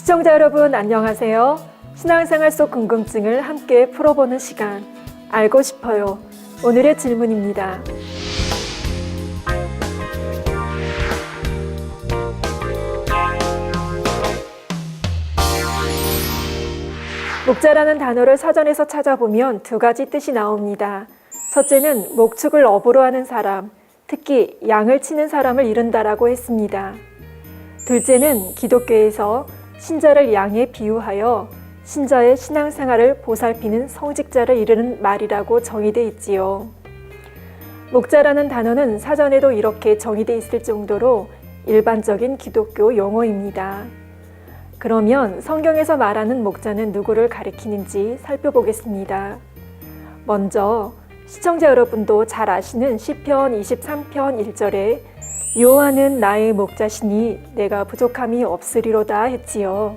시청자 여러분 안녕하세요. 신앙생활 속 궁금증을 함께 풀어보는 시간, 알고 싶어요. 오늘의 질문입니다. 목자라는 단어를 사전에서 찾아보면 두 가지 뜻이 나옵니다. 첫째는 목축을 업으로 하는 사람, 특히 양을 치는 사람을 이른다라고 했습니다. 둘째는 기독교에서 신자를 양에 비유하여 신자의 신앙생활을 보살피는 성직자를 이르는 말이라고 정의돼 있지요. 목자라는 단어는 사전에도 이렇게 정의돼 있을 정도로 일반적인 기독교 용어입니다. 그러면 성경에서 말하는 목자는 누구를 가리키는지 살펴보겠습니다. 먼저 시청자 여러분도 잘 아시는 시편 23편 1절에 여호와는 나의 목자시니 내가 부족함이 없으리로다 했지요.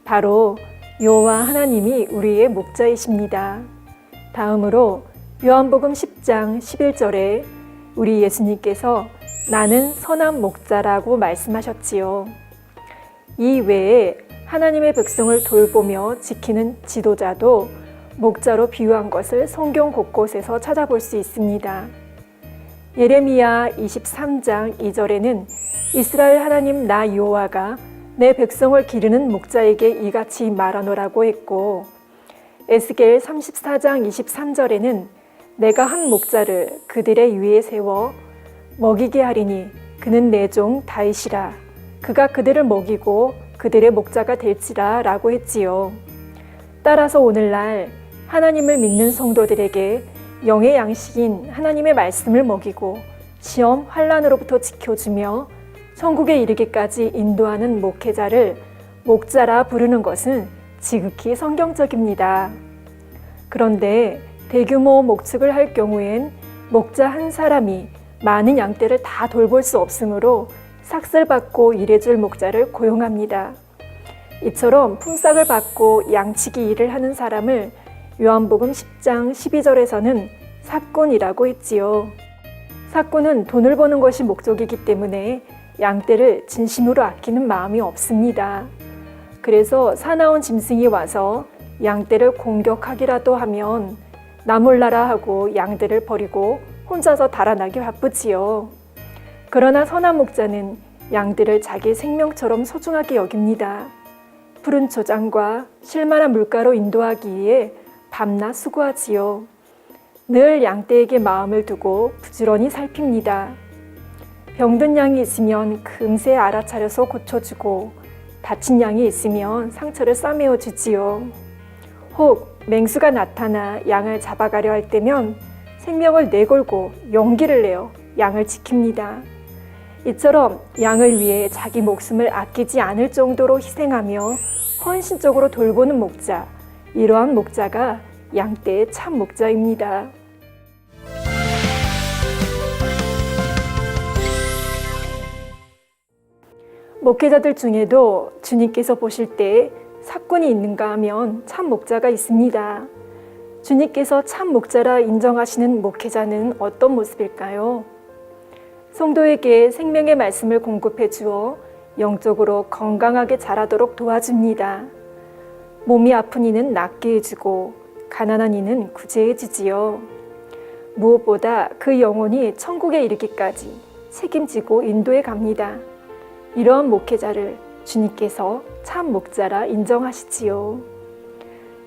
바로 여호와 하나님이 우리의 목자이십니다. 다음으로 요한복음 10장 11절에 우리 예수님께서 나는 선한 목자라고 말씀하셨지요. 이 외에 하나님의 백성을 돌보며 지키는 지도자도 목자로 비유한 것을 성경 곳곳에서 찾아볼 수 있습니다. 예레미야 23장 2절에는 이스라엘 하나님 나 여호와가 내 백성을 기르는 목자에게 이같이 말하노라고 했고, 에스겔 34장 23절에는 내가 한 목자를 그들의 위에 세워 먹이게 하리니 그는 내 종 다윗이라. 그가 그들을 먹이고 그들의 목자가 될지라 라고 했지요. 따라서 오늘날 하나님을 믿는 성도들에게 영의 양식인 하나님의 말씀을 먹이고 시험, 환난으로부터 지켜주며 천국에 이르기까지 인도하는 목회자를 목자라 부르는 것은 지극히 성경적입니다. 그런데 대규모 목축을 할 경우엔 목자 한 사람이 많은 양떼를 다 돌볼 수 없으므로 삭슬받고 일해줄 목자를 고용합니다. 이처럼 품삯을 받고 양치기 일을 하는 사람을 요한복음 10장 12절에서는 삭꾼이라고 했지요. 삭꾼은 돈을 버는 것이 목적이기 때문에 양떼를 진심으로 아끼는 마음이 없습니다. 그래서 사나운 짐승이 와서 양떼를 공격하기라도 하면 나 몰라라 하고 양들을 버리고 혼자서 달아나기 바쁘지요. 그러나 선한 목자는 양들을 자기 생명처럼 소중하게 여깁니다. 푸른 초장과 쉴만한 물가로 인도하기 위해 밤낮 수고하지요. 늘 양떼에게 마음을 두고 부지런히 살핍니다. 병든 양이 있으면 금세 알아차려서 고쳐주고 다친 양이 있으면 상처를 싸매어 주지요. 혹 맹수가 나타나 양을 잡아가려 할 때면 생명을 내걸고 용기를 내어 양을 지킵니다. 이처럼 양을 위해 자기 목숨을 아끼지 않을 정도로 희생하며 헌신적으로 돌보는 목자, 이러한 목자가 양떼의 참 목자입니다. 목회자들 중에도 주님께서 보실 때 삭꾼이 있는가 하면 참 목자가 있습니다. 주님께서 참 목자라 인정하시는 목회자는 어떤 모습일까요? 성도에게 생명의 말씀을 공급해 주어 영적으로 건강하게 자라도록 도와줍니다. 몸이 아픈 이는 낫게 해주고 가난한 이는 구제해 주지요. 무엇보다 그 영혼이 천국에 이르기까지 책임지고 인도해 갑니다. 이러한 목회자를 주님께서 참 목자라 인정하시지요.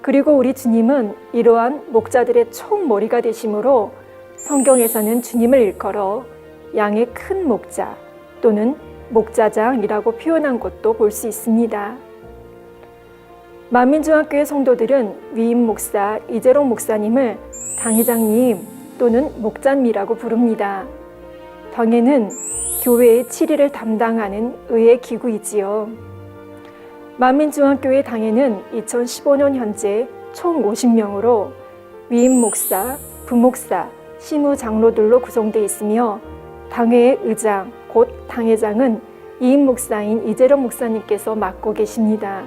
그리고 우리 주님은 이러한 목자들의 총머리가 되심으로 성경에서는 주님을 일컬어 양의 큰 목자 또는 목자장이라고 표현한 것도 볼 수 있습니다. 만민중앙교회 성도들은 위임 목사 이재롱 목사님을 당회장님 또는 목자님이라고 부릅니다. 당회는 교회의 치리를 담당하는 의회 기구이지요. 만민중앙교회 당회는 2015년 현재 총 50명으로 위임 목사, 부목사, 시무 장로들로 구성되어 있으며 당회의 의장, 곧 당회장은 이임 목사인 이재룡 목사님께서 맡고 계십니다.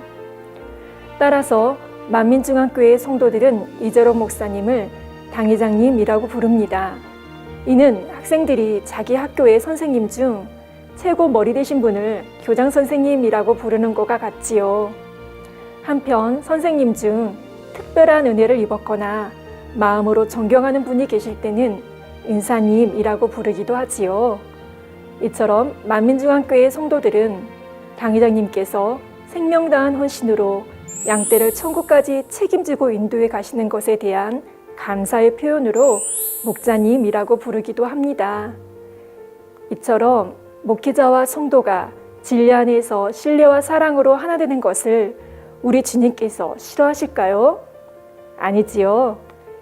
따라서 만민중앙교회 성도들은 이재룡 목사님을 당회장님이라고 부릅니다. 이는 학생들이 자기 학교의 선생님 중 최고 머리 되신 분을 교장 선생님이라고 부르는 것과 같지요. 한편 선생님 중 특별한 은혜를 입었거나 마음으로 존경하는 분이 계실 때는 은사님이라고 부르기도 하지요. 이처럼 만민중앙교회 성도들은 당회장님께서 생명 다한 헌신으로 양떼를 천국까지 책임지고 인도해 가시는 것에 대한 감사의 표현으로 목자님이라고 부르기도 합니다. 이처럼 목회자와 성도가 진리 안에서 신뢰와 사랑으로 하나 되는 것을 우리 주님께서 싫어하실까요? 아니지요.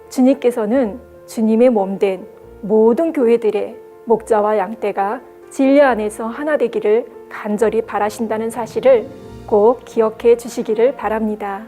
주님께서는 주님의 몸된 모든 교회들의 목자와 양떼가 진리 안에서 하나 되기를 간절히 바라신다는 사실을 꼭 기억해 주시기를 바랍니다.